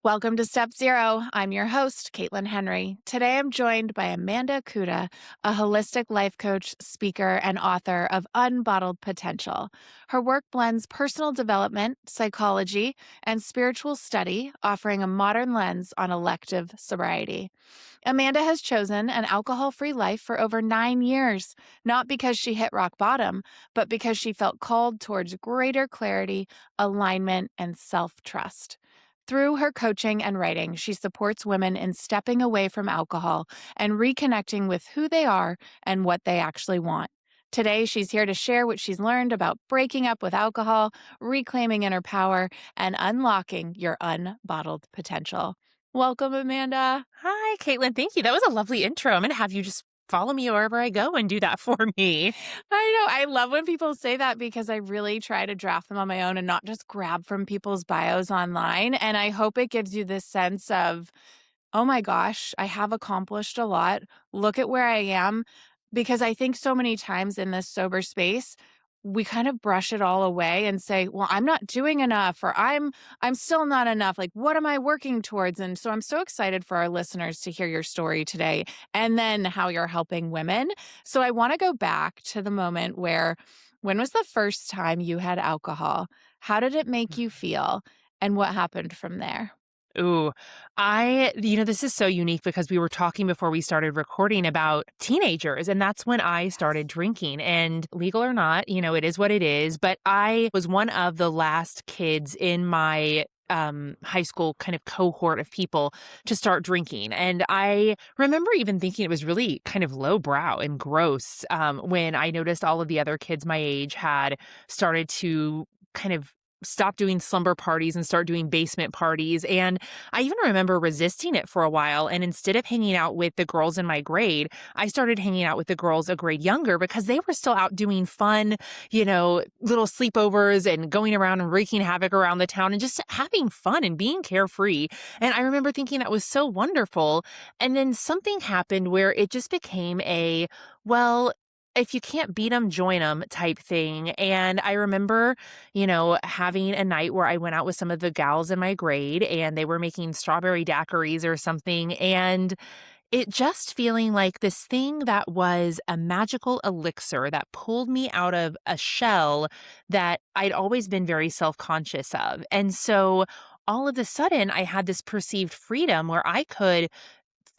Welcome to Step Zero. I'm your host, Caitlin Henry. Today I'm joined by Amanda Kuda, a holistic life coach, speaker, and author of Unbottled Potential. Her work blends personal development, psychology, and spiritual study, offering a modern lens on elective sobriety. Amanda has chosen an alcohol-free life for over 9 years, not because she hit rock bottom, but because she felt called towards greater clarity, alignment, and self-trust. Through her coaching and writing, she supports women in stepping away from alcohol and reconnecting with who they are and what they actually want. Today, she's here to share what she's learned about breaking up with alcohol, reclaiming inner power, and unlocking your unbottled potential. Welcome, Amanda. Hi, Caitlin. Thank you. That was a lovely intro. I'm going to have you just follow me wherever I go and do that for me. I know. I love when people say that because I really try to draft them on my own and not just grab from people's bios online. And I hope it gives you this sense of, oh my gosh, I have accomplished a lot. Look at where I am. Because I think so many times in this sober space, we kind of brush it all away and say, well, I'm not doing enough, or I'm still not enough. Like, what am I working towards? And so I'm so excited for our listeners to hear your story today and then how you're helping women. So I want to go back to the moment where, when was the first time you had alcohol? How did it make you feel? And what happened from there? Ooh, this is so unique because we were talking before we started recording about teenagers, and that's when I started drinking. And legal or not, it is what it is. But I was one of the last kids in my high school kind of cohort of people to start drinking. And I remember even thinking it was really kind of lowbrow and gross when I noticed all of the other kids my age had started to kind of stop doing slumber parties and start doing basement parties. And I even remember resisting it for a while. And instead of hanging out with the girls in my grade, I started hanging out with the girls a grade younger because they were still out doing fun, little sleepovers and going around and wreaking havoc around the town and just having fun and being carefree. And I remember thinking that was so wonderful. And then something happened where it just became well, if you can't beat them, join them type thing. And I remember, having a night where I went out with some of the gals in my grade and they were making strawberry daiquiris or something. And it just feeling like this thing that was a magical elixir that pulled me out of a shell that I'd always been very self conscious of. And so all of a sudden, I had this perceived freedom where I could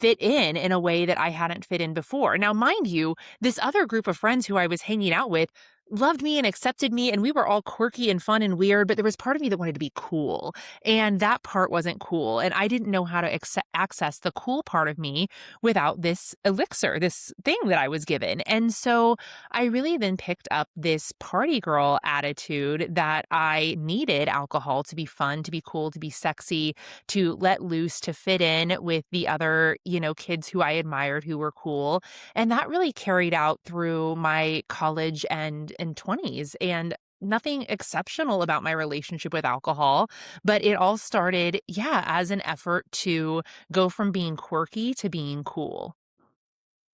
fit in a way that I hadn't fit in before. Now, mind you, this other group of friends who I was hanging out with loved me and accepted me, and we were all quirky and fun and weird, but there was part of me that wanted to be cool, and that part wasn't cool, and I didn't know how to access the cool part of me without this elixir, this thing that I was given. And so I really then picked up this party girl attitude that I needed alcohol to be fun, to be cool, to be sexy, to let loose, to fit in with the other, kids who I admired who were cool. And that really carried out through my college and 20s. And nothing exceptional about my relationship with alcohol, but it all started, as an effort to go from being quirky to being cool.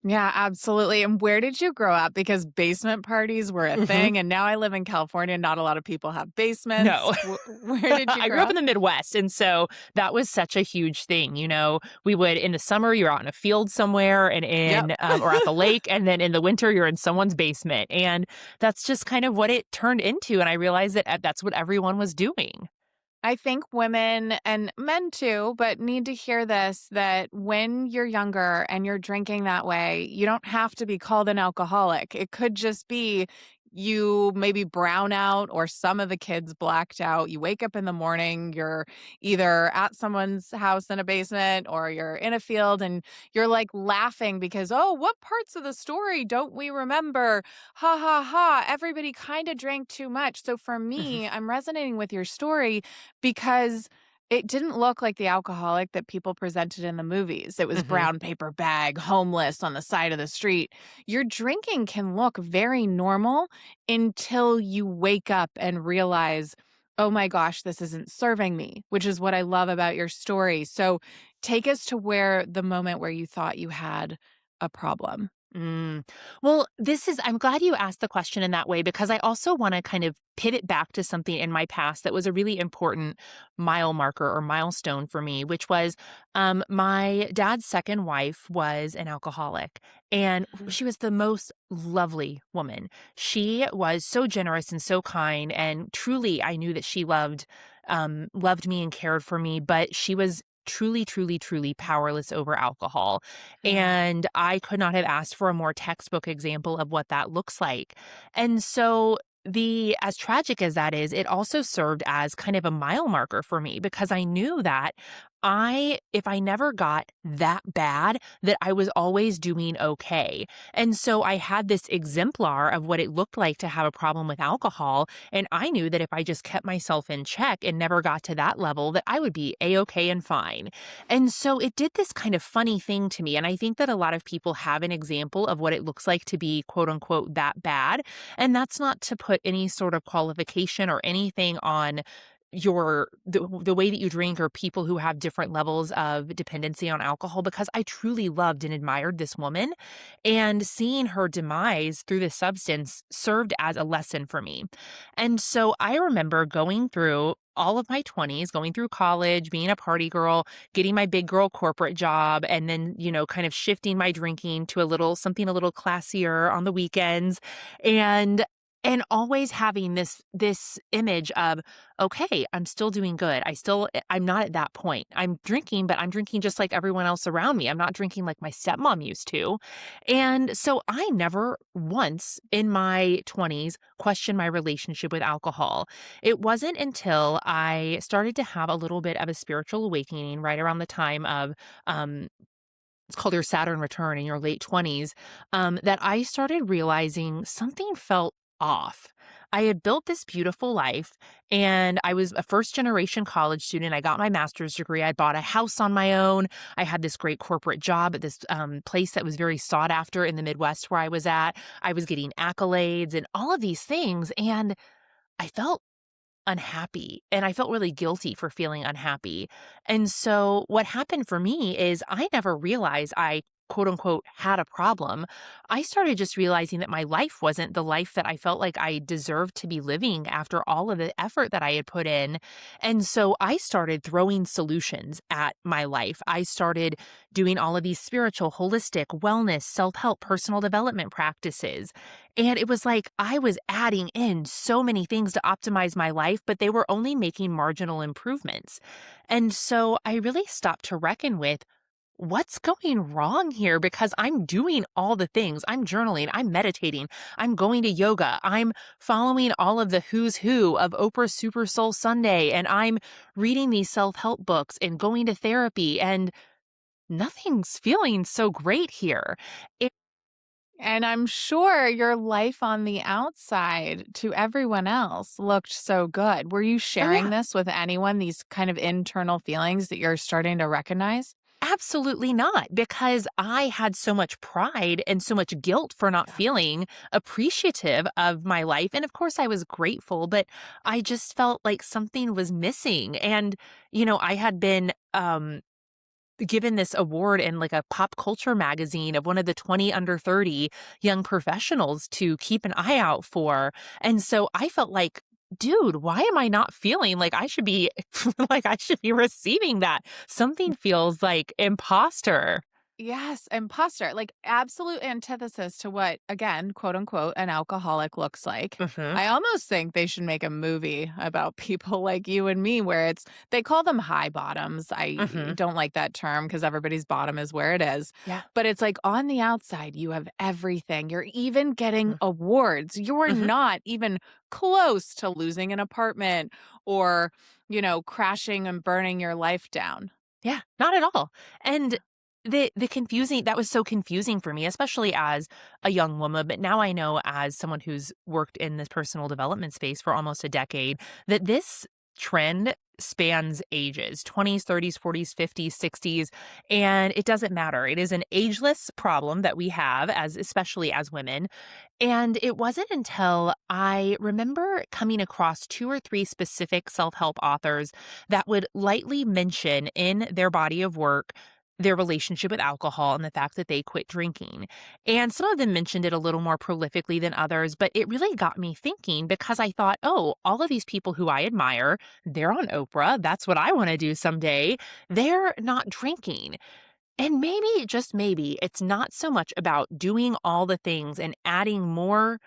Yeah, absolutely. And where did you grow up? Because basement parties were a Mhm. thing, and now I live in California. Not a lot of people have basements. No. Where did you I grew grow up in up? the Midwest, and so that was such a huge thing. We would in the summer you're out in a field somewhere, and Yep. or at the lake, and then in the winter you're in someone's basement, and that's just kind of what it turned into. And I realized that that's what everyone was doing. I think women and men too, but need to hear this, that when you're younger and you're drinking that way, you don't have to be called an alcoholic. It could just be you maybe brown out or some of the kids blacked out. You wake up in the morning, you're either at someone's house in a basement or you're in a field and you're like laughing because, oh, what parts of the story don't we remember? Ha ha ha. Everybody kind of drank too much. So for me, I'm resonating with your story because it didn't look like the alcoholic that people presented in the movies. It was Mhm. brown paper bag, homeless on the side of the street. Your drinking can look very normal until you wake up and realize, oh my gosh, this isn't serving me, which is what I love about your story. So take us to where the moment where you thought you had a problem. Mm. Well, I'm glad you asked the question in that way because I also want to kind of pivot back to something in my past that was a really important mile marker or milestone for me, which was my dad's second wife was an alcoholic. And Mhm. she was the most lovely woman. She was so generous and so kind. And truly, I knew that she loved me and cared for me, but she was truly, truly, truly powerless over alcohol. Yeah. And I could not have asked for a more textbook example of what that looks like. And so the as tragic as that is, it also served as kind of a mile marker for me because I knew that if I never got that bad, that I was always doing okay. And so I had this exemplar of what it looked like to have a problem with alcohol. And I knew that if I just kept myself in check and never got to that level, that I would be a-okay and fine. And so it did this kind of funny thing to me. And I think that a lot of people have an example of what it looks like to be quote unquote that bad. And that's not to put any sort of qualification or anything on the way that you drink or people who have different levels of dependency on alcohol because I truly loved and admired this woman and seeing her demise through this substance served as a lesson for me. And so I remember going through all of my 20s, going through college, being a party girl, getting my big girl corporate job, and then, kind of shifting my drinking to a little classier on the weekends. And and always having this image of, okay, I'm still doing good. I'm not at that point. I'm drinking, but I'm drinking just like everyone else around me. I'm not drinking like my stepmom used to. And so I never once in my 20s questioned my relationship with alcohol. It wasn't until I started to have a little bit of a spiritual awakening right around the time of um, it's called your Saturn return in your late 20s, that I started realizing something felt off. I had built this beautiful life and I was a first generation college student. I got my master's degree. I bought a house on my own. I had this great corporate job at this place that was very sought after in the Midwest where I was at. I was getting accolades and all of these things. And I felt unhappy, and I felt really guilty for feeling unhappy. And so what happened for me is I never realized I quote unquote had a problem. I started just realizing that my life wasn't the life that I felt like I deserved to be living after all of the effort that I had put in. And so I started throwing solutions at my life. I started doing all of these spiritual, holistic, wellness, self-help, personal development practices. And it was like I was adding in so many things to optimize my life, but they were only making marginal improvements. And so I really stopped to reckon with what's going wrong here because I'm doing all the things. I'm journaling, I'm meditating, I'm going to yoga, I'm following all of the who's who of Oprah's Super Soul Sunday, and I'm reading these self help books and going to therapy, and nothing's feeling so great here. And I'm sure your life on the outside to everyone else looked so good. Were you Oh, sharing yeah. this with anyone, these kind of internal feelings that you're starting to recognize? Absolutely not, because I had so much pride and so much guilt for not Yeah. feeling appreciative of my life. And of course, I was grateful, but I just felt like something was missing. And, I had been given this award in like a pop culture magazine of one of the 20 under 30 young professionals to keep an eye out for. And so I felt like, dude, why am I not feeling like I should be like I should be receiving that? Something feels like imposter. Yes, imposter, like absolute antithesis to what, again, quote unquote, an alcoholic looks like. Mhm. I almost think they should make a movie about people like you and me where they call them high bottoms. I Mhm. don't like that term because everybody's bottom is where it is. Yeah. But it's like on the outside, you have everything. You're even getting Mhm. awards. You're Mhm. not even close to losing an apartment or, crashing and burning your life down. Yeah, not at all. And the confusing that was so confusing for me, especially as a young woman, but now I know as someone who's worked in this personal development space for almost a decade, that this trend spans ages 20s, 30s, 40s, 50s, 60s, and it doesn't matter. It is an ageless problem that we have as especially as women. And it wasn't until I remember coming across two or three specific self help authors that would lightly mention in their body of work their relationship with alcohol and the fact that they quit drinking. And some of them mentioned it a little more prolifically than others, but it really got me thinking because I thought, oh, all of these people who I admire, they're on Oprah. That's what I want to do someday. They're not drinking. And maybe, just maybe, it's not so much about doing all the things and adding more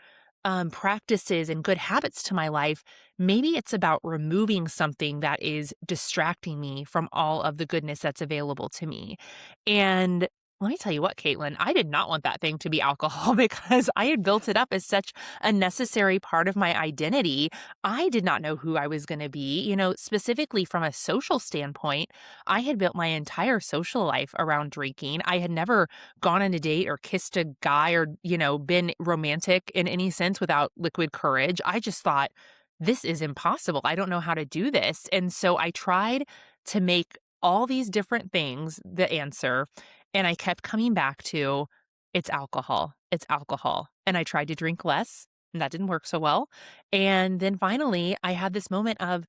practices and good habits to my life. Maybe it's about removing something that is distracting me from all of the goodness that's available to me. And let me tell you what, Caitlin, I did not want that thing to be alcohol because I had built it up as such a necessary part of my identity. I did not know who I was going to be, specifically from a social standpoint. I had built my entire social life around drinking. I had never gone on a date or kissed a guy or, been romantic in any sense without liquid courage. I just thought, this is impossible. I don't know how to do this. And so I tried to make all these different things the answer. And I kept coming back to it's alcohol. It's alcohol. And I tried to drink less, and that didn't work so well. And then finally, I had this moment of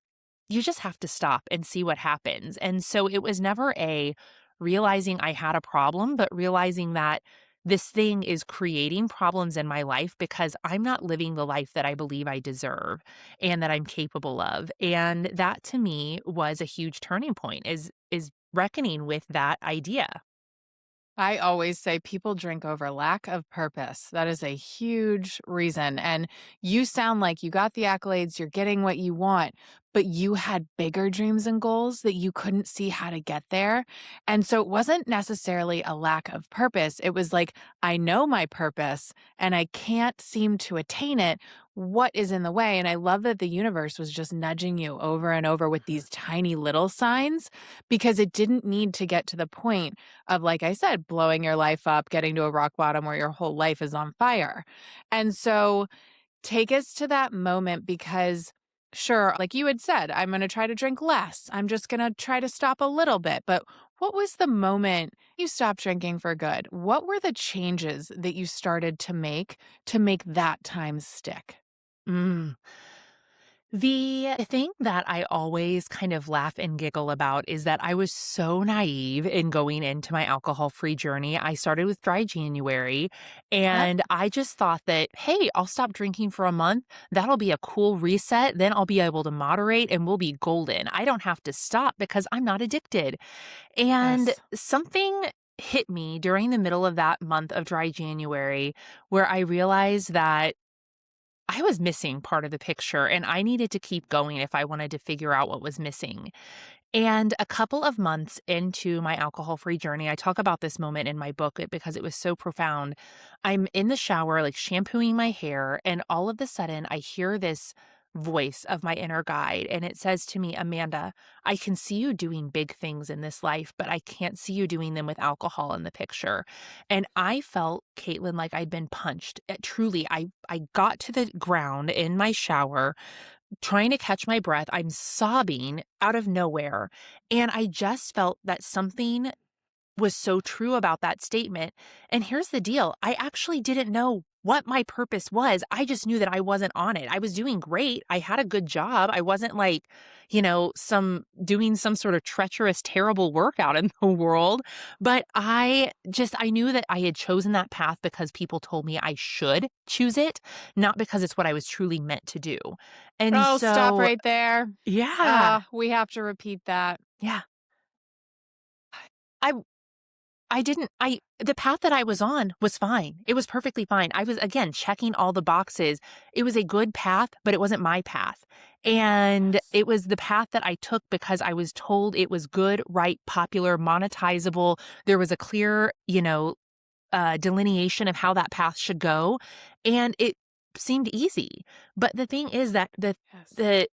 you just have to stop and see what happens. And so it was never a realizing I had a problem, but realizing that this thing is creating problems in my life because I'm not living the life that I believe I deserve and that I'm capable of. And that to me was a huge turning point is reckoning with that idea. I always say people drink over lack of purpose. That is a huge reason. And you sound like you got the accolades, you're getting what you want, but you had bigger dreams and goals that you couldn't see how to get there. And so it wasn't necessarily a lack of purpose. It was like, I know my purpose and I can't seem to attain it. What is in the way? And I love that the universe was just nudging you over and over with these tiny little signs because it didn't need to get to the point of, like I said, blowing your life up, getting to a rock bottom where your whole life is on fire. And so take us to that moment because, sure, like you had said, I'm going to try to drink less. I'm just going to try to stop a little bit. But what was the moment you stopped drinking for good? What were the changes that you started to make that time stick? Mm. The thing that I always kind of laugh and giggle about is that I was so naive in going into my alcohol free journey. I started with dry January Yep. and I just thought that, hey, I'll stop drinking for a month. That'll be a cool reset. Then I'll be able to moderate and we'll be golden. I don't have to stop because I'm not addicted. And Yes. something hit me during the middle of that month of dry January where I realized that I was missing part of the picture and I needed to keep going if I wanted to figure out what was missing. And a couple of months into my alcohol free journey, I talk about this moment in my book because it was so profound. I'm in the shower, like shampooing my hair, and all of a sudden I hear this voice of my inner guide. And it says to me, Amanda, I can see you doing big things in this life, but I can't see you doing them with alcohol in the picture. And I felt, Caitlin, like I'd been punched. Truly, I got to the ground in my shower trying to catch my breath. I'm sobbing out of nowhere. And I just felt that something was so true about that statement. And here's the deal, I actually didn't know what my purpose was. I just knew that I wasn't on it. I was doing great. I had a good job. I wasn't like, some doing some sort of treacherous, terrible workout in the world. But I knew that I had chosen that path because people told me I should choose it, not because it's what I was truly meant to do. And Oh, stop so, right there. yeah, We have to repeat that. yeah. I I didn't I the path that I was on was fine. It was perfectly fine. I was, again, checking all the boxes. It was a good path, but it wasn't my path. And Yes. it was the path that I took because I was told it was good, right, popular, monetizable. There was a clear, delineation of how that path should go. And it seemed easy. But the thing is that Yes. the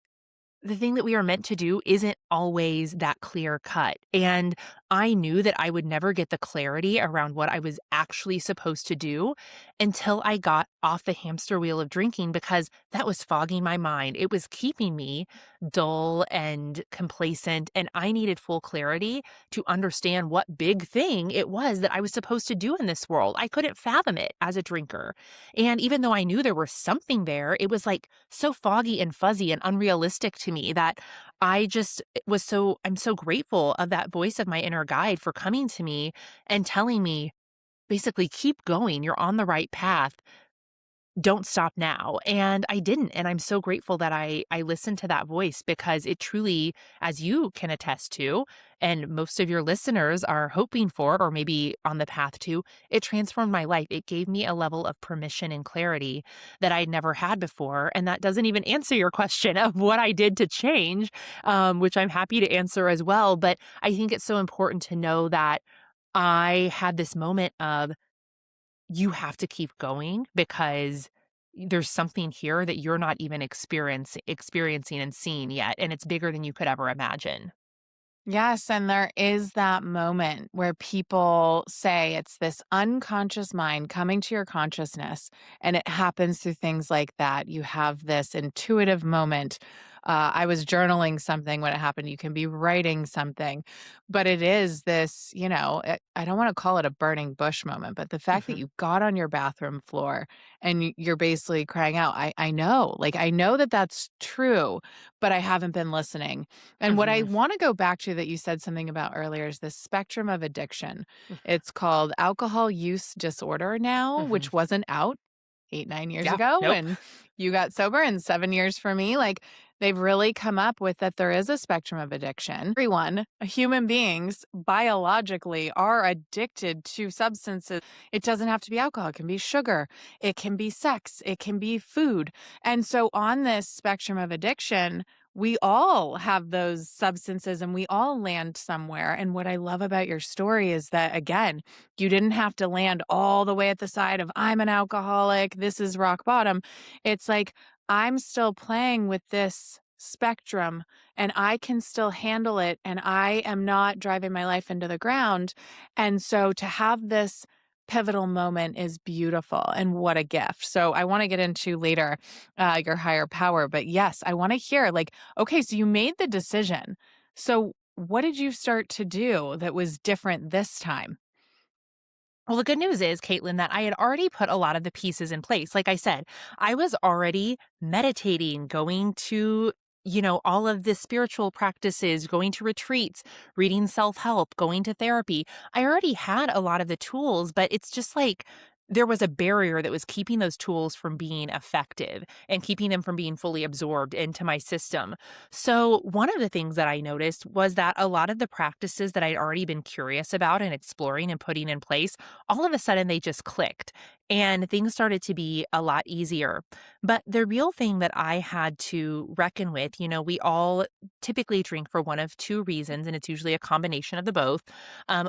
the thing that we are meant to do isn't always that clear cut. And I knew that I would never get the clarity around what I was actually supposed to do until I got off the hamster wheel of drinking because that was fogging my mind. It was keeping me dull and complacent. And I needed full clarity to understand what big thing it was that I was supposed to do in this world. I couldn't fathom it as a drinker. And even though I knew there was something there, it was like so foggy and fuzzy and unrealistic to me that I just I'm so grateful of that voice of my inner guide for coming to me and telling me, basically, keep going. You're on the right path. Don't stop now. And I didn't. And I'm so grateful that I listened to that voice because it truly, as you can attest to, and most of your listeners are hoping for, or maybe on the path to, it transformed my life. It gave me a level of permission and clarity that I'd never had before. And that doesn't even answer your question of what I did to change, which I'm happy to answer as well. But I think it's so important to know that I had this moment of, you have to keep going because there's something here that you're not even experiencing and seeing yet, and it's bigger than you could ever imagine. Yes, and there is that moment where people say it's this unconscious mind coming to your consciousness, and it happens through things like that. You have this intuitive moment. I was journaling something when it happened. You can be writing something, but it is this, I don't want to call it a burning bush moment, but the fact that Mhm, you got on your bathroom floor and you're basically crying out, I know, like, I know that that's true, but I haven't been listening. And what I mhm, wanna go back to that you said something about earlier is the spectrum of addiction. mm, It's called alcohol use disorder now, mhm. which wasn't out 8, 9 years Yeah, ago nope. when you got sober and 7 years for me. Like, they've really come up with that there is a spectrum of addiction. Everyone, human beings, biologically are addicted to substances. It doesn't have to be alcohol, it can be sugar, it can be sex, it can be food. And so on this spectrum of addiction, we all have those substances and we all land somewhere. And what I love about your story is that, again, you didn't have to land all the way at the side of, I'm an alcoholic, this is rock bottom. It's like, I'm still playing with this spectrum and I can still handle it and I am not driving my life into the ground. And so to have this pivotal moment is beautiful and what a gift. So I want to get into later your higher power. But yes, I want to hear, like, okay, so you made the decision. So what did you start to do that was different this time? Well, the good news is, Caitlin, that I had already put a lot of the pieces in place. Like I said, I was already meditating, going to, all of the spiritual practices, going to retreats, reading self help, going to therapy. I already had a lot of the tools, but it's just like there was a barrier that was keeping those tools from being effective and keeping them from being fully absorbed into my system. So, one of the things that I noticed was that a lot of the practices that I'd already been curious about and exploring and putting in place, all of a sudden they just clicked and things started to be a lot easier. But the real thing that I had to reckon with, we all typically drink for one of two reasons, and it's usually a combination of the both.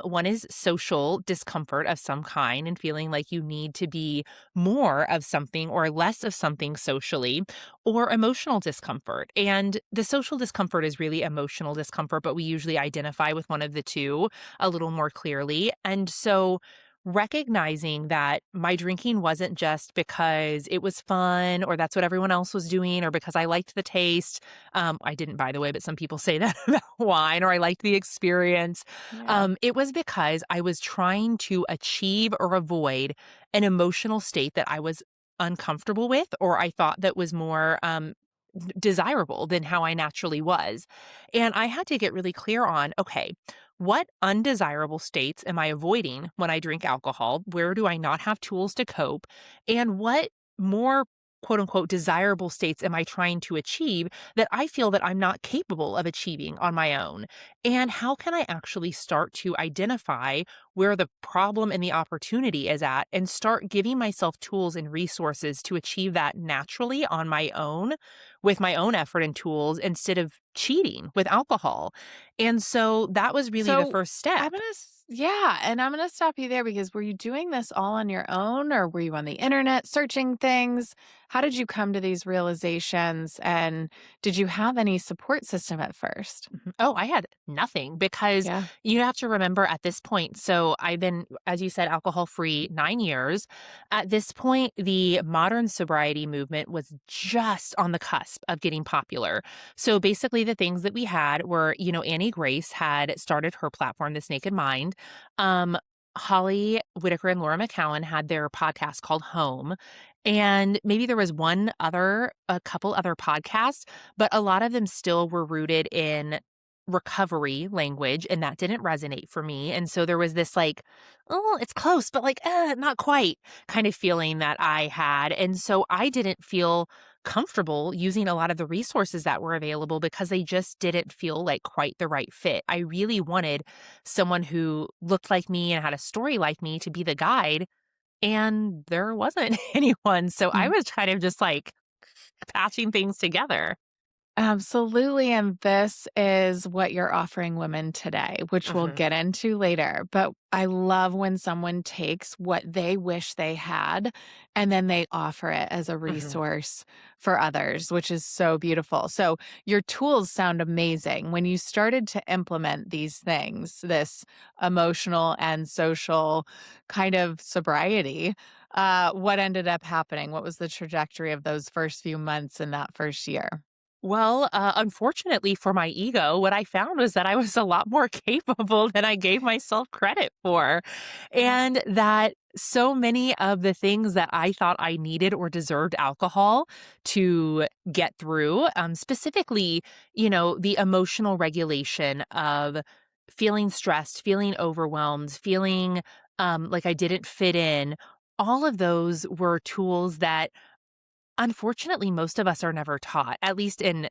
One is social discomfort of some kind and feeling like you need to be more of something or less of something socially, or emotional discomfort. And the social discomfort is really emotional discomfort, but we usually identify with one of the two a little more clearly. And so, recognizing that my drinking wasn't just because it was fun or that's what everyone else was doing or because I liked the taste. I didn't, by the way, but some people say that about wine, or I liked the experience. Yeah. It was because I was trying to achieve or avoid an emotional state that I was uncomfortable with, or I thought that was more desirable than how I naturally was. And I had to get really clear on, okay, what undesirable states am I avoiding when I drink alcohol? Where do I not have tools to cope? And what more quote unquote desirable states am I trying to achieve that I feel that I'm not capable of achieving on my own? And how can I actually start to identify where the problem and the opportunity is at and start giving myself tools and resources to achieve that naturally on my own with my own effort and tools instead of cheating with alcohol. And so that was really the So first step. yeah, and I'm gonna stop you there because were you doing this all on your own or were you on the internet searching things? How did you come to these realizations and did you have any support system at first? Mhm. Oh, I had nothing because Yeah. you have to remember at this point. So I've been, as you said, alcohol free 9 years. At this point, the modern sobriety movement was just on the cusp of getting popular. So basically, the things that we had were, Annie Grace had started her platform, This Naked Mind. Holly Whitaker and Laura McCowan had their podcast called Home, and maybe there was a couple other podcasts, but a lot of them still were rooted in recovery language, and that didn't resonate for me, and so there was this, like, "Oh, it's close, but, like, not quite," kind of feeling that I had, and so I didn't feel comfortable using a lot of the resources that were available because they just didn't feel like quite the right fit. I really wanted someone who looked like me and had a story like me to be the guide, and there wasn't anyone. So I was kind of just like patching things together. Absolutely. And this is what you're offering women today, which we'll Mhm, get into later. But I love when someone takes what they wish they had and then they offer it as a mhm. resource for others, which is so beautiful. So, your tools sound amazing. When you started to implement these things, this emotional and social kind of sobriety, what ended up happening? What was the trajectory of those first few months in that first year? Well, unfortunately for my ego, what I found was that I was a lot more capable than I gave myself credit for. And that so many of the things that I thought I needed or deserved alcohol to get through, specifically, the emotional regulation of feeling stressed, feeling overwhelmed, feeling like I didn't fit in, all of those were tools that unfortunately, most of us are never taught, at least in,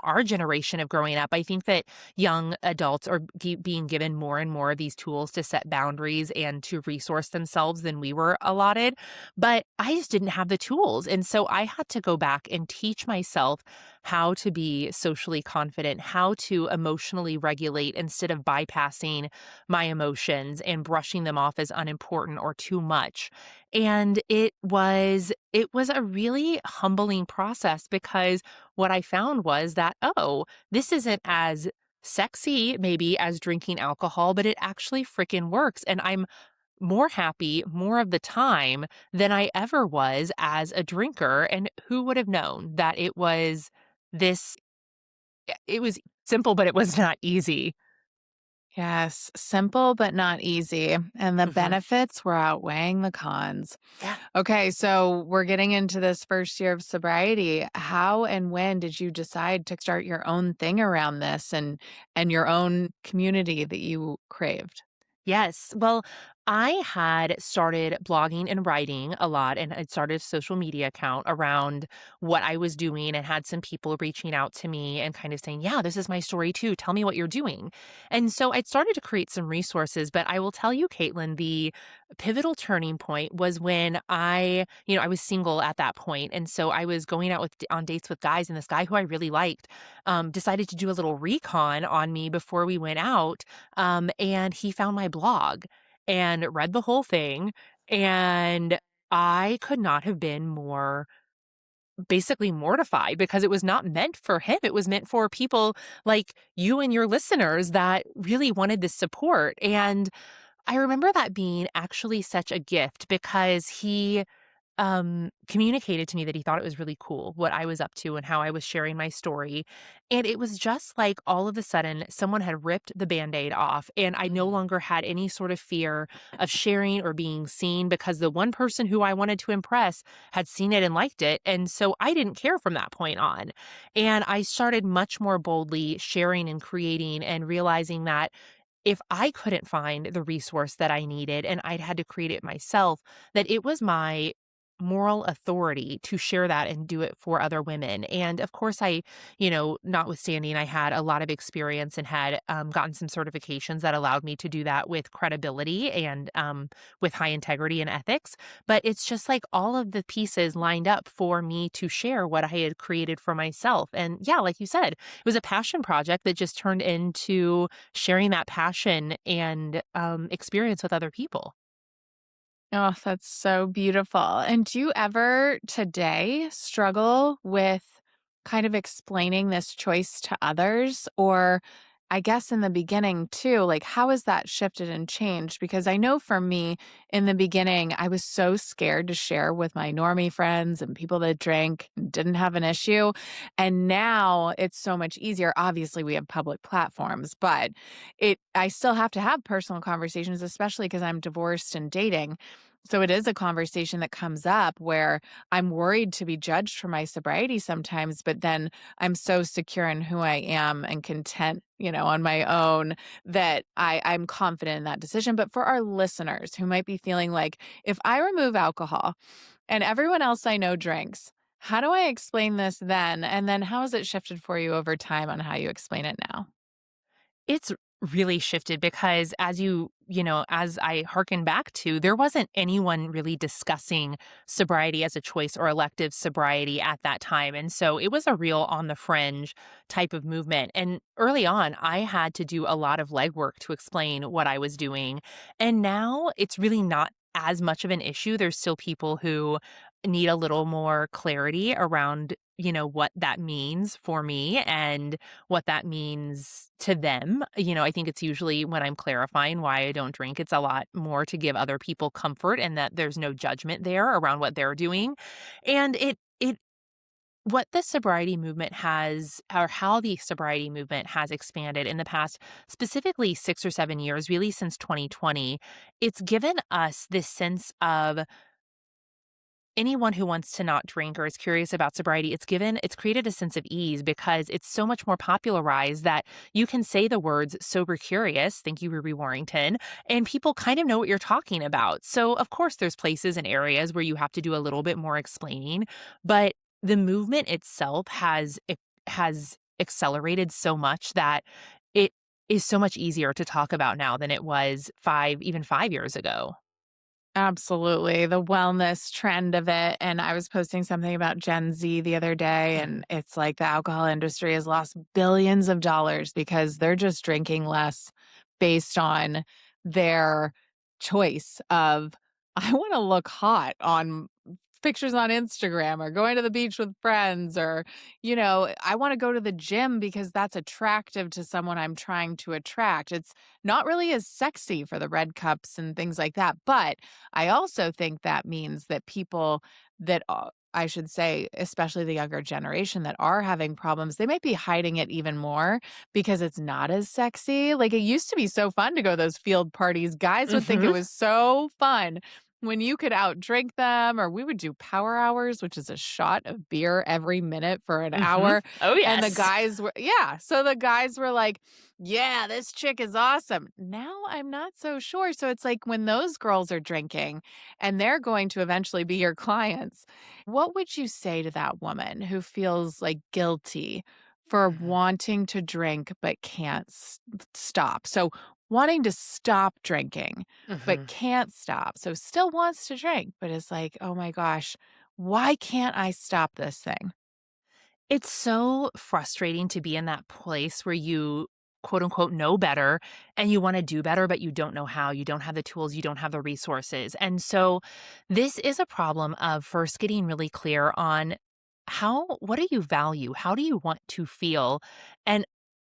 our generation of growing up. I think that young adults are being given more and more of these tools to set boundaries and to resource themselves than we were allotted. But I just didn't have the tools. And so I had to go back and teach myself how to be socially confident, how to emotionally regulate instead of bypassing my emotions and brushing them off as unimportant or too much. And it was a really humbling process because what I found was that, oh, this isn't as sexy maybe as drinking alcohol, but it actually freaking works. And I'm more happy more of the time than I ever was as a drinker. And who would have known that this, it was simple, but it was not easy. Yes, simple but not easy. And the Mhm. benefits were outweighing the cons. Yeah. Okay, so we're getting into this first year of sobriety. How and when did you decide to start your own thing around this and your own community that you craved? Yes. Well, I had started blogging and writing a lot, and I started a social media account around what I was doing and had some people reaching out to me and kind of saying, "Yeah, this is my story too. Tell me what you're doing." And so I started to create some resources. But I will tell you, Caitlin, the pivotal turning point was when I was single at that point. And so I was going out on dates with guys, and this guy who I really liked decided to do a little recon on me before we went out, and he found my blog and read the whole thing. And I could not have been more basically mortified because it was not meant for him. It was meant for people like you and your listeners that really wanted this support. And I remember that being actually such a gift because he communicated to me that he thought it was really cool what I was up to and how I was sharing my story. And it was just like all of a sudden someone had ripped the band-aid off and I no Mm. longer had any sort of fear of sharing or being seen because the one person who I wanted to impress had seen it and liked it. And so I didn't care from that point on. And I started much more boldly sharing and creating and realizing that if I couldn't find the resource that I needed and I'd had to create it myself, that it was my moral authority to share that and do it for other women. And of course, notwithstanding, I had a lot of experience and had gotten some certifications that allowed me to do that with credibility and with high integrity and ethics. But it's just like all of the pieces lined up for me to share what I had created for myself. And yeah, like you said, it was a passion project that just turned into sharing that passion and, experience with other people. Oh, that's so beautiful. And do you ever today struggle with kind of explaining this choice to others? Or I guess in the beginning too, like how has that shifted and changed? Because I know for me in the beginning, I was so scared to share with my normie friends and people that drank and didn't have an issue. And now it's so much easier. Obviously, we have public platforms, but I still have to have personal conversations, especially because I'm divorced and dating. So it is a conversation that comes up where I'm worried to be judged for my sobriety sometimes, but then I'm so secure in who I am and content, on my own that I'm confident in that decision. But for our listeners who might be feeling like, if I remove alcohol and everyone else I know drinks, how do I explain this then? And then how has it shifted for you over time on how you explain it now? It's really shifted because as I hearken back to, there wasn't anyone really discussing sobriety as a choice or elective sobriety at that time. And so it was a real on the fringe type of movement. And early on, I had to do a lot of legwork to explain what I was doing. And now it's really not as much of an issue. There's still people who need a little more clarity around, what that means for me and what that means to them. I think it's usually when I'm clarifying why I don't drink, it's a lot more to give other people comfort and that there's no judgment there around what they're doing. And what the sobriety movement has, or how the sobriety movement has expanded in the past, specifically 6 or 7 years, really since 2020, it's given us this sense of anyone who wants to not drink or is curious about sobriety, it's created a sense of ease because it's so much more popularized that you can say the words sober curious, thank you, Ruby Warrington, and people kind of know what you're talking about. So, of course, there's places and areas where you have to do a little bit more explaining, but the movement itself has accelerated so much that it is so much easier to talk about now than it was 5 years ago. Absolutely. The wellness trend of it. And I was posting something about Gen Z the other day, Mhm. and it's like the alcohol industry has lost billions of dollars because they're just drinking less based on their choice of, I want to look hot on pictures on Instagram or going to the beach with friends or, I want to go to the gym because that's attractive to someone I'm trying to attract. It's not really as sexy for the red cups and things like that. But I also think that means that people that I should say, especially the younger generation that are having problems, they might be hiding it even more because it's not as sexy. Like it used to be so fun to go to those field parties. Guys would think it Mhm. was so fun when you could outdrink them, or we would do power hours, which is a shot of beer every minute for an Mhm. hour. Oh, And the yes. guys were, yeah. So the guys were like, yeah, this chick is awesome. Now I'm not so sure. So it's like when those girls are drinking and they're going to eventually be your clients, what would you say to that woman who feels like guilty for Mhm. wanting to drink but can't stop? So wanting to stop drinking but Mhm. can't stop. So still wants to drink, but is like, oh my gosh, why can't I stop this thing? It's so frustrating to be in that place where you, quote unquote, know better and you want to do better, but you don't know how. You don't have the tools, you don't have the resources. And so, this is a problem of first getting really clear on what do you value? How do you want to feel? And,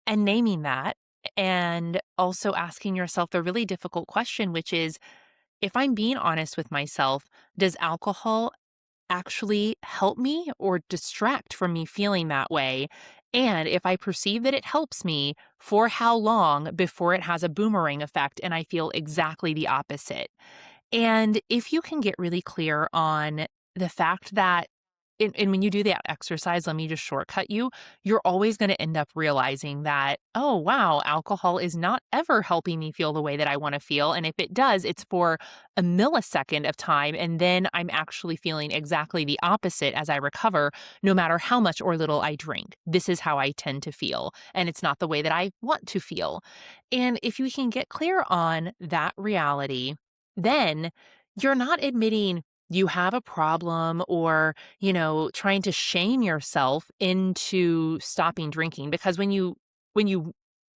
and naming that. And also asking yourself the really difficult question, which is if I'm being honest with myself, does alcohol actually help me or distract from me feeling that way? And if I perceive that it helps me, for how long before it has a boomerang effect and I feel exactly the opposite? And if you can get really clear on the fact that, and when you do that exercise, let me just shortcut you, you're always going to end up realizing that, oh, wow, alcohol is not ever helping me feel the way that I want to feel. And if it does, it's for a millisecond of time. And then I'm actually feeling exactly the opposite as I recover, no matter how much or little I drink. This is how I tend to feel. And it's not the way that I want to feel. And if you can get clear on that reality, then you're not admitting you have a problem or, trying to shame yourself into stopping drinking because when you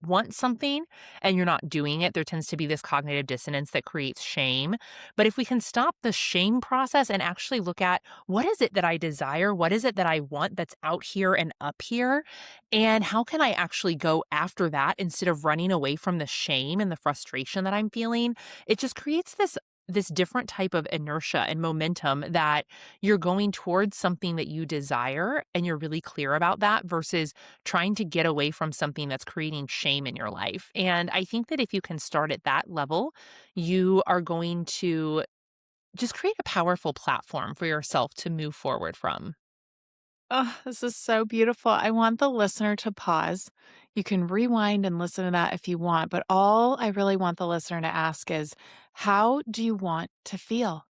want something and you're not doing it, there tends to be this cognitive dissonance that creates shame. But if we can stop the shame process and actually look at what is it that I desire? What is it that I want that's out here and up here? And how can I actually go after that instead of running away from the shame and the frustration that I'm feeling? It just creates this different type of inertia and momentum that you're going towards something that you desire and you're really clear about that versus trying to get away from something that's creating shame in your life. And I think that if you can start at that level, you are going to just create a powerful platform for yourself to move forward from. Oh, this is so beautiful. I want the listener to pause. You can rewind and listen to that if you want, but all I really want the listener to ask is, how do you want to feel?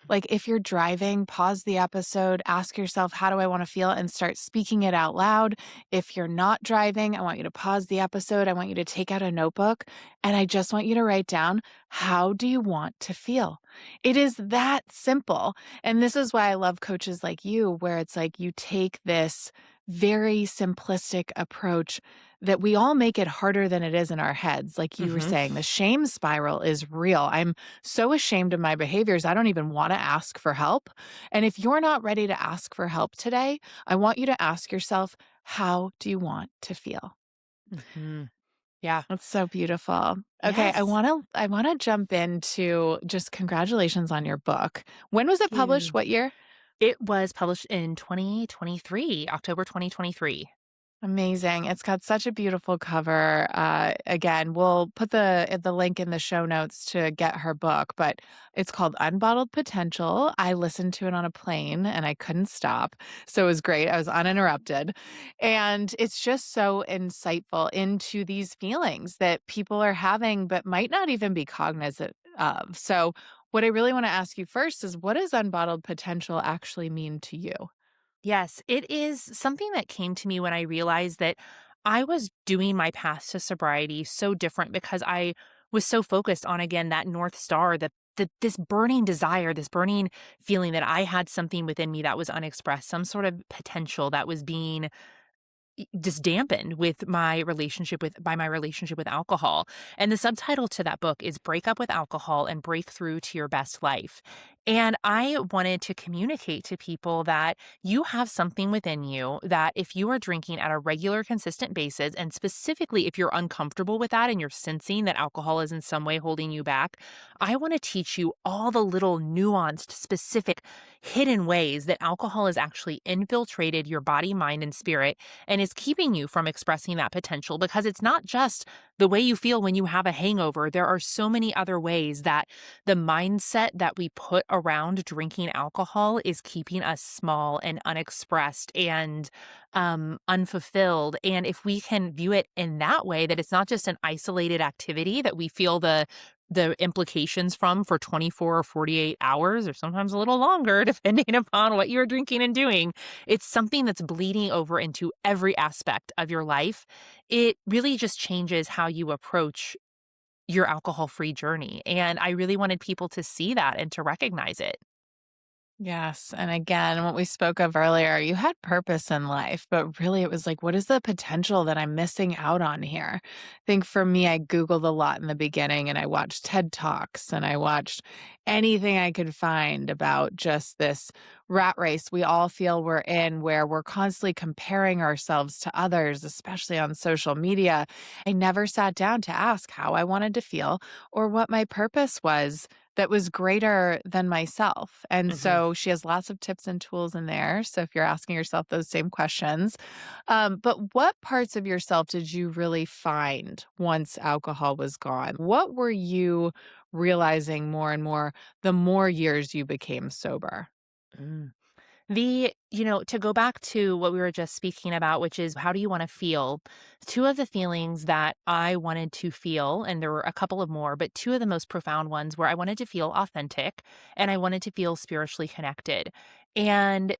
Like, if you're driving, pause the episode, ask yourself, "How do I wanna feel?" and start speaking it out loud. If you're not driving, I want you to pause the episode. I want you to take out a notebook, and I just want you to write down, "How do you want to feel?" It is that simple, and this is why I love coaches like you, where it's like you take this very simplistic approach that we all make it harder than it is in our heads. Like you were Mhm. saying, the shame spiral is real. I'm so ashamed of my behaviors. I don't even want to ask for help. And if you're not ready to ask for help today, I want you to ask yourself, how do you want to feel? Mhm. Yeah. That's so beautiful. Okay, I Yes. want to I want to jump into just congratulations on your book. When was Thank it published? you. What year? It was published in 2023, October 2023. Amazing. It's got such a beautiful cover. Again, we'll put the link in the show notes to get her book, but it's called Unbottled Potential. I listened to it on a plane and I couldn't stop. So it was great. I was uninterrupted. And it's just so insightful into these feelings that people are having but might not even be cognizant of. So what I really want to ask you first is, what does unbottled potential actually mean to you? Yes, it is something that came to me when I realized that I was doing my path to sobriety so different because I was so focused on, again, that North Star, that this burning desire, this burning feeling that I had something within me that was unexpressed, some sort of potential that was being just dampened with my relationship with alcohol. And the subtitle to that book is Break Up with Alcohol and Break Through to Your Best Life. And I wanted to communicate to people that you have something within you that if you are drinking at a regular, consistent basis, and specifically if you're uncomfortable with that and you're sensing that alcohol is in some way holding you back, I want to teach you all the little nuanced, specific, hidden ways that alcohol has actually infiltrated your body, mind, and spirit and is keeping you from expressing that potential because it's not just the way you feel when you have a hangover. There are so many other ways that the mindset that we put around drinking alcohol is keeping us small and unexpressed and unfulfilled. And if we can view it in that way, that it's not just an isolated activity that we feel the implications from for 24 or 48 hours or sometimes a little longer depending upon what you're drinking and doing, it's something that's bleeding over into every aspect of your life. It really just changes how you approach your alcohol-free journey, and I really wanted people to see that and to recognize it. Yes. And again, what we spoke of earlier, you had purpose in life, but really it was like, what is the potential that I'm missing out on here? I think for me, I Googled a lot in the beginning and I watched TED Talks and I watched anything I could find about just this rat race we all feel we're in, where we're constantly comparing ourselves to others, especially on social media. I never sat down to ask how I wanted to feel or what my purpose was that was greater than myself. And Mhm. so she has lots of tips and tools in there. So if you're asking yourself those same questions, but what parts of yourself did you really find once alcohol was gone? What were you realizing more and more the more years you became sober? Mm. To go back to what we were just speaking about, which is how do you want to feel? Two of the feelings that I wanted to feel, and there were a couple of more, but two of the most profound ones were I wanted to feel authentic and I wanted to feel spiritually connected. And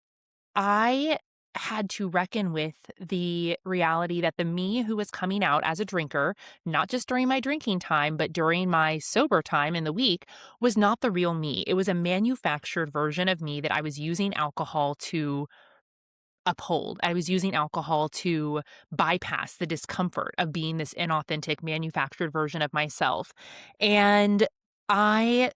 I had to reckon with the reality that the me who was coming out as a drinker, not just during my drinking time, but during my sober time in the week, was not the real me. It was a manufactured version of me that I was using alcohol to uphold. I was using alcohol to bypass the discomfort of being this inauthentic manufactured version of myself. And I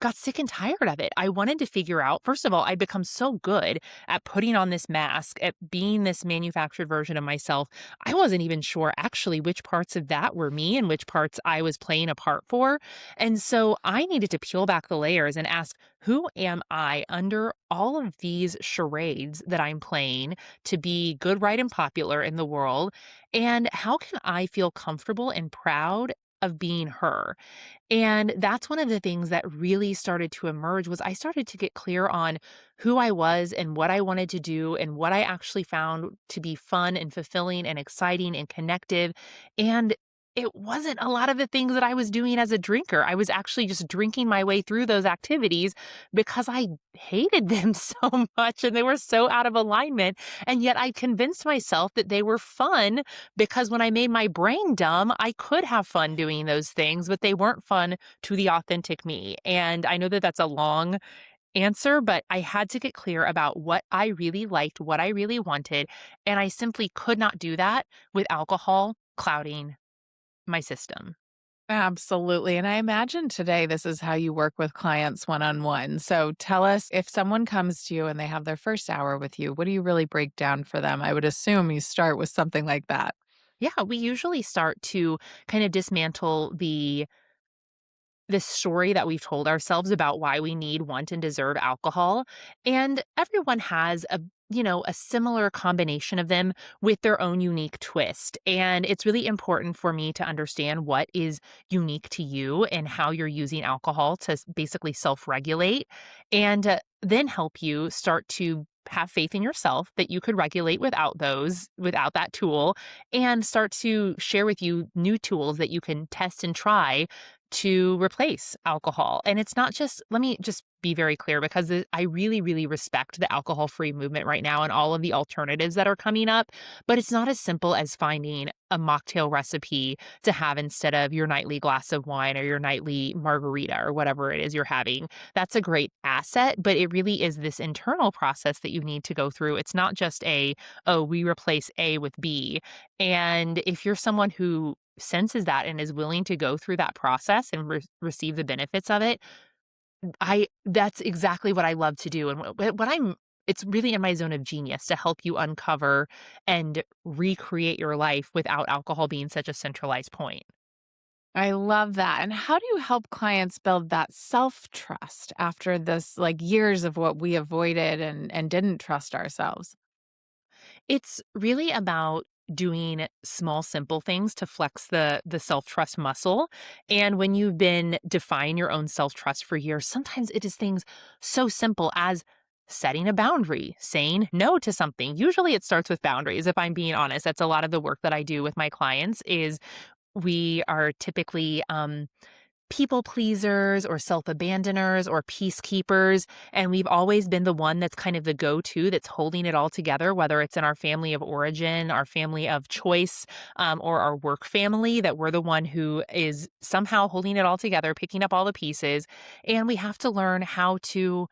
got sick and tired of it. I wanted to figure out, first of all, I'd become so good at putting on this mask, at being this manufactured version of myself. I wasn't even sure actually which parts of that were me and which parts I was playing a part for. And so I needed to peel back the layers and ask, who am I under all of these charades that I'm playing to be good, right, and popular in the world? And how can I feel comfortable and proud of being her? And that's one of the things that really started to emerge was I started to get clear on who I was and what I wanted to do and what I actually found to be fun and fulfilling and exciting and connective. And it wasn't a lot of the things that I was doing as a drinker. I was actually just drinking my way through those activities because I hated them so much and they were so out of alignment. And yet I convinced myself that they were fun because when I made my brain dumb, I could have fun doing those things, but they weren't fun to the authentic me. And I know that that's a long answer, but I had to get clear about what I really liked, what I really wanted. And I simply could not do that with alcohol clouding my system. Absolutely. And I imagine today this is how you work with clients one on one. So tell us, if someone comes to you and they have their first hour with you, what do you really break down for them? I would assume you start with something like that. Yeah, we usually start to kind of dismantle this story that we've told ourselves about why we need, want, and deserve alcohol. And everyone has a similar combination of them with their own unique twist. And it's really important for me to understand what is unique to you and how you're using alcohol to basically self regulate and then help you start to have faith in yourself that you could regulate without that tool, and start to share with you new tools that you can test and try to replace alcohol. And it's not just, let me just be very clear because I really, really respect the alcohol free movement right now and all of the alternatives that are coming up. But it's not as simple as finding a mocktail recipe to have instead of your nightly glass of wine or your nightly margarita or whatever it is you're having. That's a great asset, but it really is this internal process that you need to go through. It's not just oh, we replace A with B. And if you're someone who senses that and is willing to go through that process and receive the benefits of it, I that's exactly what I love to do. And what I'm it's really in my zone of genius to help you uncover and recreate your life without alcohol being such a centralized point. I love that. And how do you help clients build that self-trust after this like years of what we avoided and didn't trust ourselves? It's really about doing small simple things to flex the self-trust muscle. And when you've been defying your own self-trust for years, sometimes it is things so simple as setting a boundary, saying no to something. Usually it starts with boundaries, if I'm being honest. That's a lot of the work that I do with my clients is we are typically people pleasers or self abandoners or peacekeepers. And we've always been the one that's kind of the go to that's holding it all together, whether it's in our family of origin, our family of choice, or our work family, that we're the one who is somehow holding it all together, picking up all the pieces. And we have to learn how to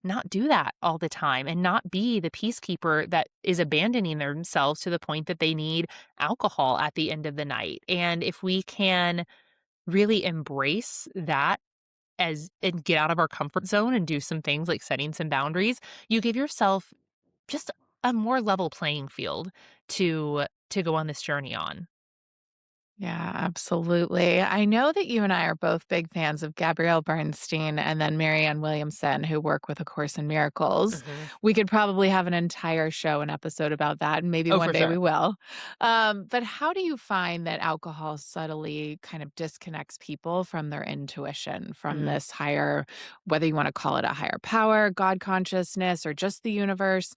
not do that all the time and not be the peacekeeper that is abandoning themselves to the point that they need alcohol at the end of the night. And if we can really embrace that as and get out of our comfort zone and do some things like setting some boundaries, you give yourself just a more level playing field to go on this journey on. Yeah, absolutely. I know that you and I are both big fans of Gabrielle Bernstein and then Marianne Williamson, who work with A Course in Miracles. Mhm. We could probably have an entire show, an episode about that, and maybe Oh, one for day sure. we will. But how do you find that alcohol subtly kind of disconnects people from their intuition, from Mm. this higher, whether you want to call it a higher power, God consciousness, or just the universe?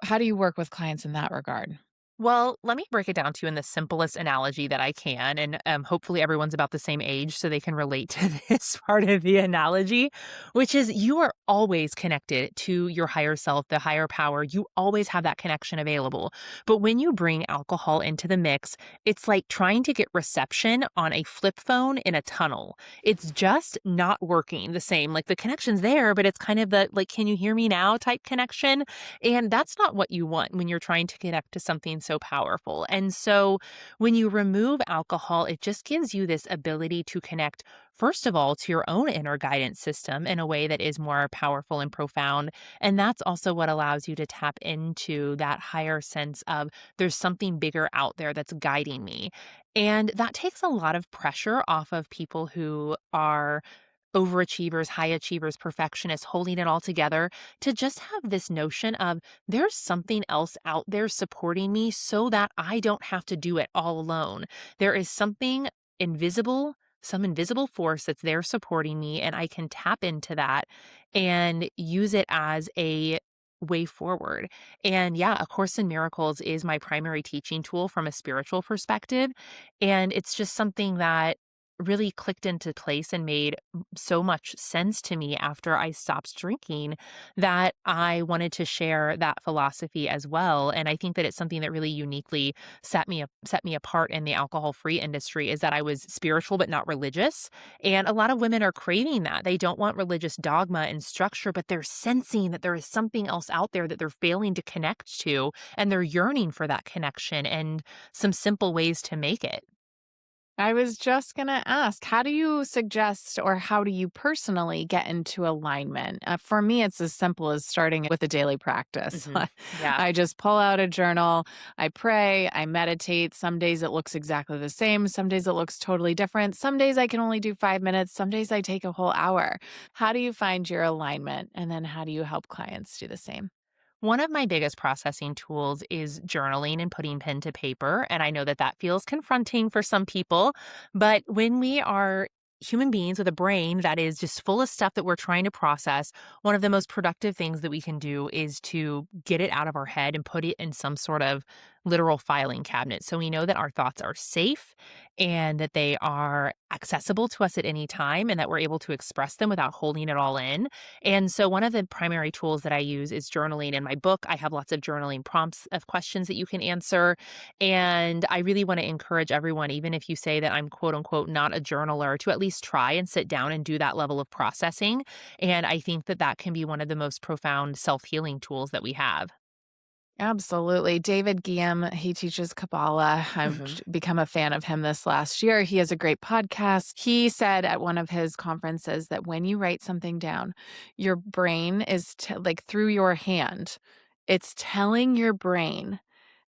How do you work with clients in that regard? Well, let me break it down to you in the simplest analogy that I can. And hopefully, everyone's about the same age so they can relate to this part of the analogy, which is you are always connected to your higher self, the higher power. You always have that connection available. But when you bring alcohol into the mix, it's like trying to get reception on a flip phone in a tunnel. It's just not working the same. Like the connection's there, but it's kind of the like, can you hear me now type connection. And that's not what you want when you're trying to connect to something so powerful. And so when you remove alcohol, it just gives you this ability to connect, first of all, to your own inner guidance system in a way that is more powerful and profound. And that's also what allows you to tap into that higher sense of there's something bigger out there that's guiding me. And that takes a lot of pressure off of people who are overachievers, high achievers, perfectionists, holding it all together to just have this notion of there's something else out there supporting me so that I don't have to do it all alone. There is something invisible, some invisible force that's there supporting me, and I can tap into that and use it as a way forward. And yeah, A Course in Miracles is my primary teaching tool from a spiritual perspective. And it's just something that really clicked into place and made so much sense to me after I stopped drinking that I wanted to share that philosophy as well. And I think that it's something that really uniquely set me apart in the alcohol-free industry is that I was spiritual but not religious. And a lot of women are craving that. They don't want religious dogma and structure, but they're sensing that there is something else out there that they're failing to connect to, and they're yearning for that connection and some simple ways to make it. I was just going to ask, how do you suggest or how do you personally get into alignment? For me, it's as simple as starting with a daily practice. Mhm. Yeah. I just pull out a journal, I pray, I meditate. Some days it looks exactly the same. Some days it looks totally different. Some days I can only do 5 minutes. Some days I take a whole hour. How do you find your alignment? And then how do you help clients do the same? One of my biggest processing tools is journaling and putting pen to paper. And I know that that feels confronting for some people. But when we are human beings with a brain that is just full of stuff that we're trying to process, one of the most productive things that we can do is to get it out of our head and put it in some sort of literal filing cabinet. So we know that our thoughts are safe and that they are accessible to us at any time and that we're able to express them without holding it all in. And so one of the primary tools that I use is journaling. In my book, I have lots of journaling prompts of questions that you can answer. And I really want to encourage everyone, even if you say that I'm quote unquote not a journaler, to at least try and sit down and do that level of processing. And I think that that can be one of the most profound self healing tools that we have. Absolutely. David Guillaume, he teaches Kabbalah. I've Hmm. become a fan of him this last year. He has a great podcast. He said at one of his conferences that when you write something down, your brain is like through your hand, it's telling your brain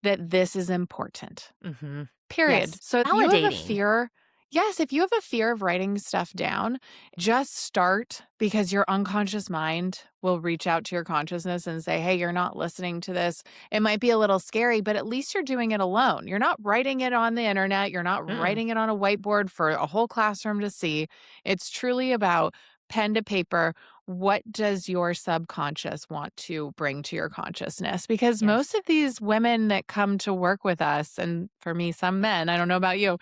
that this is important. Hmm. Period. Yes. So if you have a Validating. fear yes, if you have a fear of writing stuff down, just start because your unconscious mind will reach out to your consciousness and say, "Hey, you're not listening to this." It might be a little scary, but at least you're doing it alone. You're not writing it on the internet. You're not Mm-mm. writing it on a whiteboard for a whole classroom to see. It's truly about pen to paper. What does your subconscious want to bring to your consciousness? Because most Yes. of these women that come to work with us, and for me, some men, I don't know about you,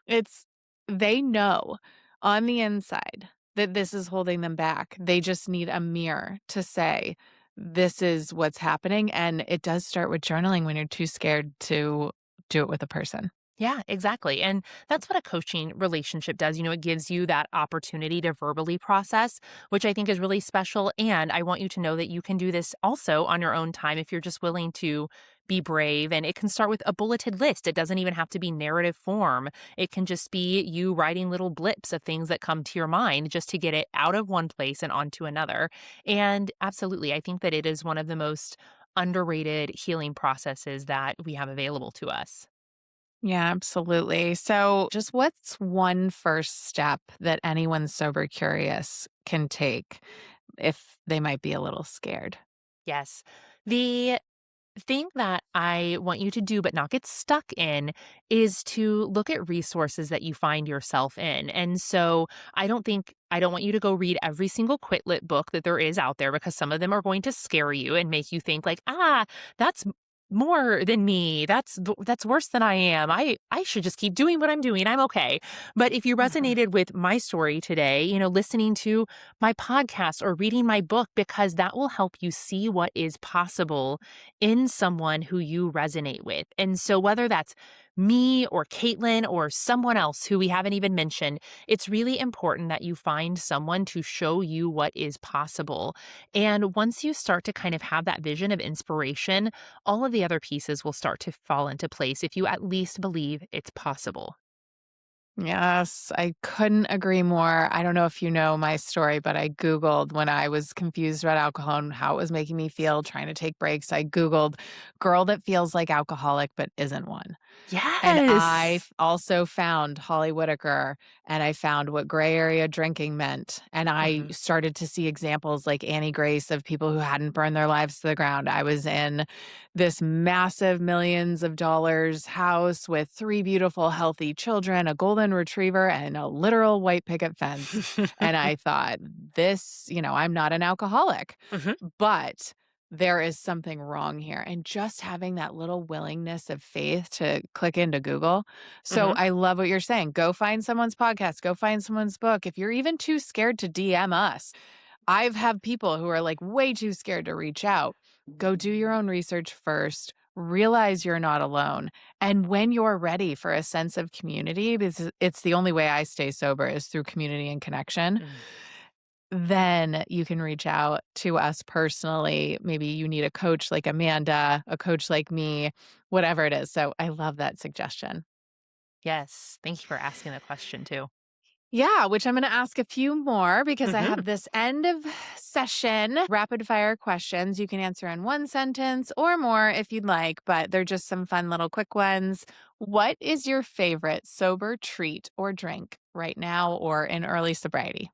it's they know on the inside that this is holding them back. They just need a mirror to say, this is what's happening. And it does start with journaling when you're too scared to do it with a person. Yeah, exactly. And that's what a coaching relationship does. It gives you that opportunity to verbally process, which I think is really special. And I want you to know that you can do this also on your own time if you're just willing to be brave. And it can start with a bulleted list. It doesn't even have to be narrative form. It can just be you writing little blips of things that come to your mind just to get it out of one place and onto another. And absolutely, I think that it is one of the most underrated healing processes that we have available to us. Yeah, absolutely. So, just what's one first step that anyone sober curious can take if they might be a little scared? Yes. The thing that I want you to do, but not get stuck in, is to look at resources that you find yourself in. And so I don't want you to go read every single quit lit book that there is out there because some of them are going to scare you and make you think, like, that's more than me. That's worse than I am. I should just keep doing what I'm doing. I'm okay." But if you Mhm. resonated with my story today, listening to my podcast or reading my book, because that will help you see what is possible in someone who you resonate with. And so whether that's me or Caitlin or someone else who we haven't even mentioned, it's really important that you find someone to show you what is possible. And once you start to kind of have that vision of inspiration, all of the other pieces will start to fall into place if you at least believe it's possible. Yes, I couldn't agree more. I don't know if you know my story, but I Googled when I was confused about alcohol and how it was making me feel trying to take breaks. I Googled girl that feels like alcoholic but isn't one. And Yes. also found Holly Whitaker, and I found what gray area drinking meant, and I Mhm. started to see examples like Annie Grace of people who hadn't burned their lives to the ground. I was in this massive millions of dollars house with 3 beautiful, healthy children, a golden retriever, and a literal white picket fence, and I thought, I'm not an alcoholic, Mhm. but there is something wrong here. And just having that little willingness of faith to click into Google. So Mhm. I love what you're saying. Go find someone's podcast, go find someone's book. If you're even too scared to DM us, I've had people who are like way too scared to reach out. Go do your own research first. Realize you're not alone. And when you're ready for a sense of community, because it's the only way I stay sober is through community and connection, Mm. then you can reach out to us personally. Maybe you need a coach like Amanda, a coach like me, whatever it is. So I love that suggestion. Yes. Thank you for asking the question too. Yeah, which I'm going to ask a few more because I Mhm. have this end of session rapid fire questions. You can answer in one sentence or more if you'd like, but they're just some fun little quick ones. What is your favorite sober treat or drink right now or in early sobriety?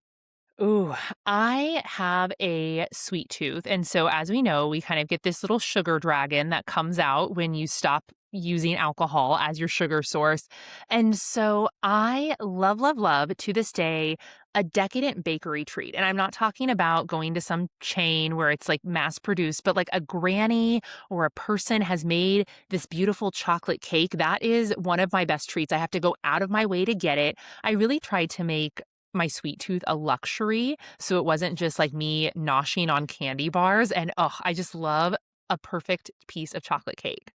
Ooh, I have a sweet tooth. And so, as we know, we kind of get this little sugar dragon that comes out when you stop using alcohol as your sugar source. And so, I love, love, love to this day a decadent bakery treat. And I'm not talking about going to some chain where it's like mass produced, but like a granny or a person has made this beautiful chocolate cake. That is one of my best treats. I have to go out of my way to get it. I really tried to make my sweet tooth a luxury, so it wasn't just like me noshing on candy bars, and, oh, I just love a perfect piece of chocolate cake.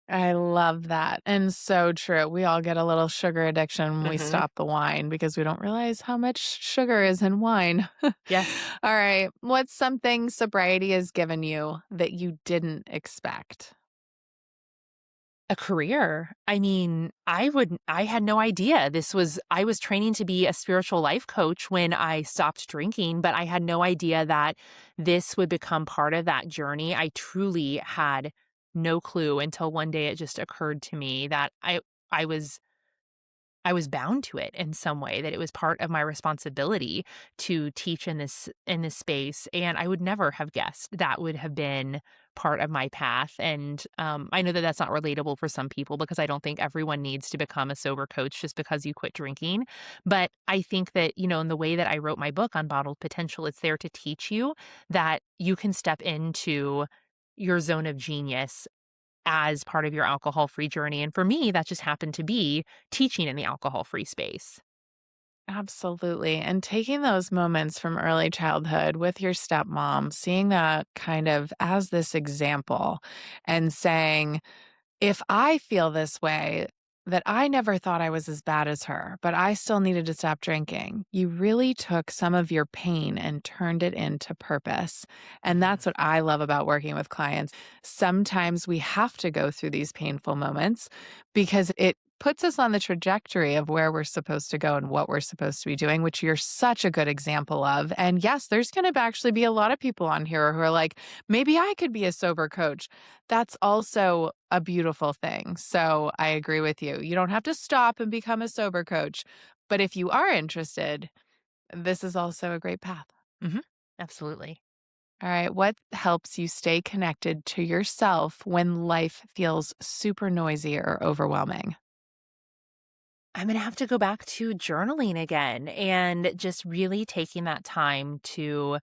I love that, and so true. We all get a little sugar addiction when we Mhm. stop the wine because we don't realize how much sugar is in wine. All Yes. right, what's something sobriety has given you that you didn't expect? A career. I mean, I had no idea I was training to be a spiritual life coach when I stopped drinking, but I had no idea that this would become part of that journey. I truly had no clue until one day it just occurred to me that I was I was bound to it in some way, that it was part of my responsibility to teach in this space, and I would never have guessed that would have been part of my path. And I know that that's not relatable for some people because I don't think everyone needs to become a sober coach just because you quit drinking. But I think that in the way that I wrote my book, Unbottled Potential, it's there to teach you that you can step into your zone of genius as part of your alcohol-free journey, and for me, that just happened to be teaching in the alcohol-free space. Absolutely, and taking those moments from early childhood with your stepmom, seeing that kind of as this example and saying, if I feel this way, that I never thought I was as bad as her, but I still needed to stop drinking. You really took some of your pain and turned it into purpose. And Mhm. that's what I love about working with clients. Sometimes we have to go through these painful moments because it puts us on the trajectory of where we're supposed to go and what we're supposed to be doing, which you're such a good example of. And yes, there's going to actually be a lot of people on here who are like, maybe I could be a sober coach. That's also a beautiful thing. So I agree with you. You don't have to stop and become a sober coach. But if you are interested, this is also a great path. Mhm. Absolutely. All right. What helps you stay connected to yourself when life feels super noisy or overwhelming? I'm gonna have to go back to journaling again and just really taking that time to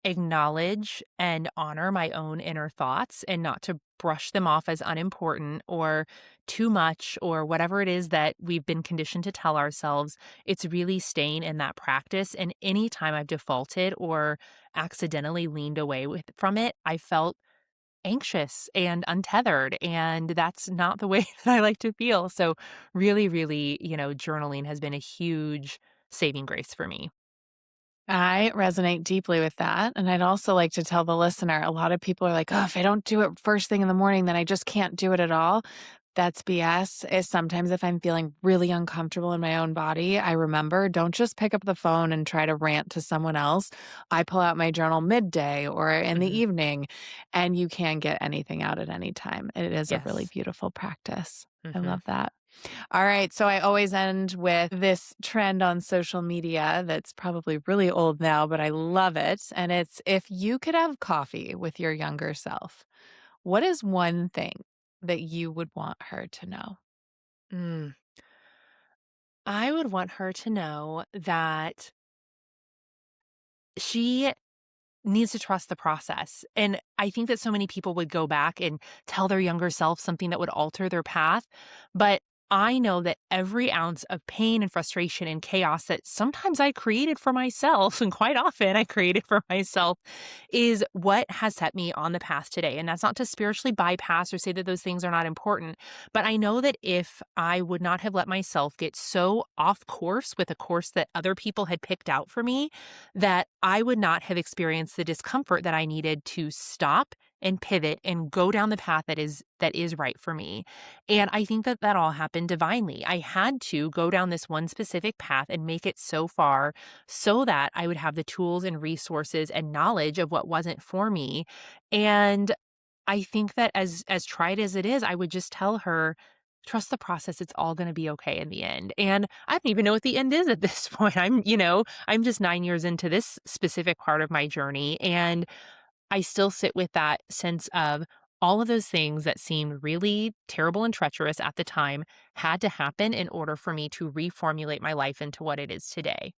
acknowledge and honor my own inner thoughts and not to brush them off as unimportant or too much or whatever it is that we've been conditioned to tell ourselves. It's really staying in that practice. And anytime I've defaulted or accidentally leaned away from it, I felt anxious and untethered. And that's not the way that I like to feel. So, really, really, journaling has been a huge saving grace for me. I resonate deeply with that. And I'd also like to tell the listener a lot of people are like, oh, if I don't do it first thing in the morning, then I just can't do it at all. That's BS. Is sometimes if I'm feeling really uncomfortable in my own body, I remember don't just pick up the phone and try to rant to someone else. I pull out my journal midday or in the Mhm. evening, and you can get anything out at any time. It is a really Yes. beautiful practice. I Mhm. love that. All right. So I always end with this trend on social media that's probably really old now, but I love it. And it's if you could have coffee with your younger self, what is one thing that you would want her to know? Mm. I would want her to know that she needs to trust the process. And I think that so many people would go back and tell their younger self something that would alter their path. But I know that every ounce of pain and frustration and chaos that sometimes I created for myself, and quite often I created for myself, is what has set me on the path today. And that's not to spiritually bypass or say that those things are not important. But I know that if I would not have let myself get so off course with a course that other people had picked out for me, that I would not have experienced the discomfort that I needed to stop and pivot and go down the path that is right for me. And I think that that all happened divinely. I had to go down this one specific path and make it so far so that I would have the tools and resources and knowledge of what wasn't for me. And I think that as tried as it is, I would just tell her, "Trust the process, it's all gonna be okay in the end." And I don't even know what the end is at this point. I'm just 9 years into this specific part of my journey, and I still sit with that sense of all of those things that seemed really terrible and treacherous at the time had to happen in order for me to reformulate my life into what it is today.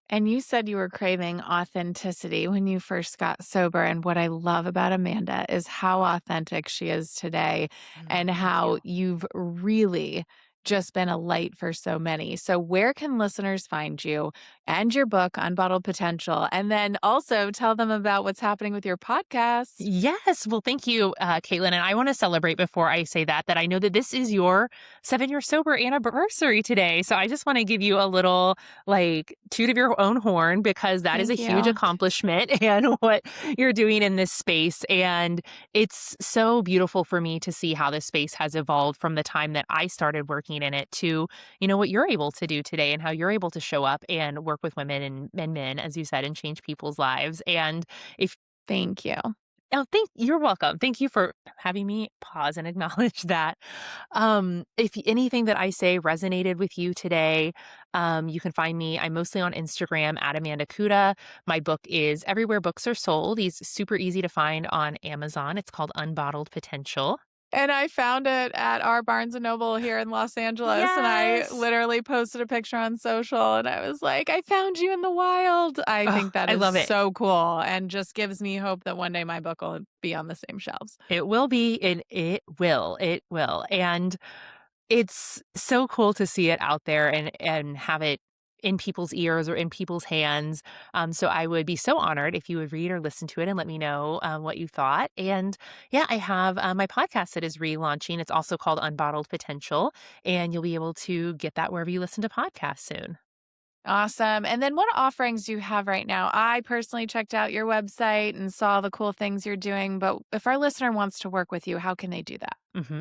And you said you were craving authenticity when you first got sober. And what I love about Amanda is how authentic she is today and Thank you. how you've really just been a light for so many. So, where can listeners find you and your book, Unbottled Potential? And then also tell them about what's happening with your podcast. Yes. Well, thank you, Caitlin. And I want to celebrate before I say that I know that this is your 7 year sober anniversary today. So I just want to give you a little like toot of your own horn because that is a Thank huge you. accomplishment and what you're doing in this space. And it's so beautiful for me to see how this space has evolved from the time that I started working in it to, what you're able to do today and how you're able to show up and work with women and men, as you said, and change people's lives. And if Thank you. you're welcome. Thank you for having me pause and acknowledge that. If anything that I say resonated with you today, you can find me. I'm mostly on Instagram at Amanda Kuda. My book is everywhere books are sold. He's super easy to find on Amazon. It's called Unbottled Potential. And I found it at our Barnes& and Noble here in Los Angeles, and I Yes. literally posted a picture on social, and I was like, "I found you in the wild." I Oh, think that I is love it. so cool and just gives me hope that one day my book will be on the same shelves. It will be, and it will. It will. And it's so cool to see it out there and have it in people's ears or in people's hands. So I would be so honored if you would read or listen to it and let me know what you thought. And yeah, I have my podcast that is relaunching. It's also called Unbottled Potential, and you'll be able to get that wherever you listen to podcasts soon. Awesome, and then what offerings do you have right now? I personally checked out your website and saw the cool things you're doing, but if our listener wants to work with you, how can they do that?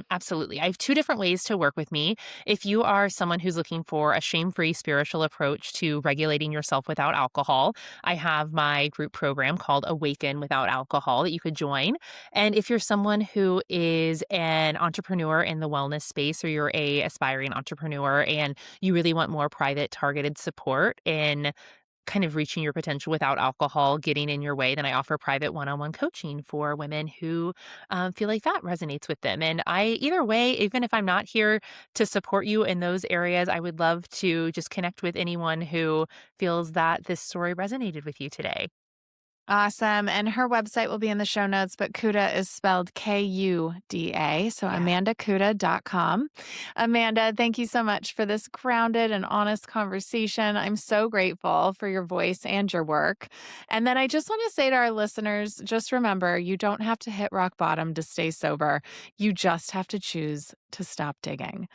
Absolutely. I have two different ways to work with me. If you are someone who's looking for a shame free spiritual approach to regulating yourself without alcohol, I have my group program called Awaken Without Alcohol that you could join. And if you're someone who is an entrepreneur in the wellness space or you're a aspiring entrepreneur and you really want more private targeted support in kind of reaching your potential without alcohol getting in your way, then I offer private one-on-one coaching for women who feel like that resonates with them. And either way, even if I'm not here to support you in those areas, I would love to just connect with anyone who feels that this story resonated with you today. Awesome. And her website will be in the show notes, but Kuda is spelled Kuda. So Yeah. amandakuda.com. Amanda, thank you so much for this grounded and honest conversation. I'm so grateful for your voice and your work. And then I just want to say to our listeners, just remember, you don't have to hit rock bottom to stay sober. You just have to choose to stop digging.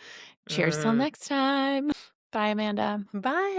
Cheers till Mm. next time. Bye, Amanda. Bye.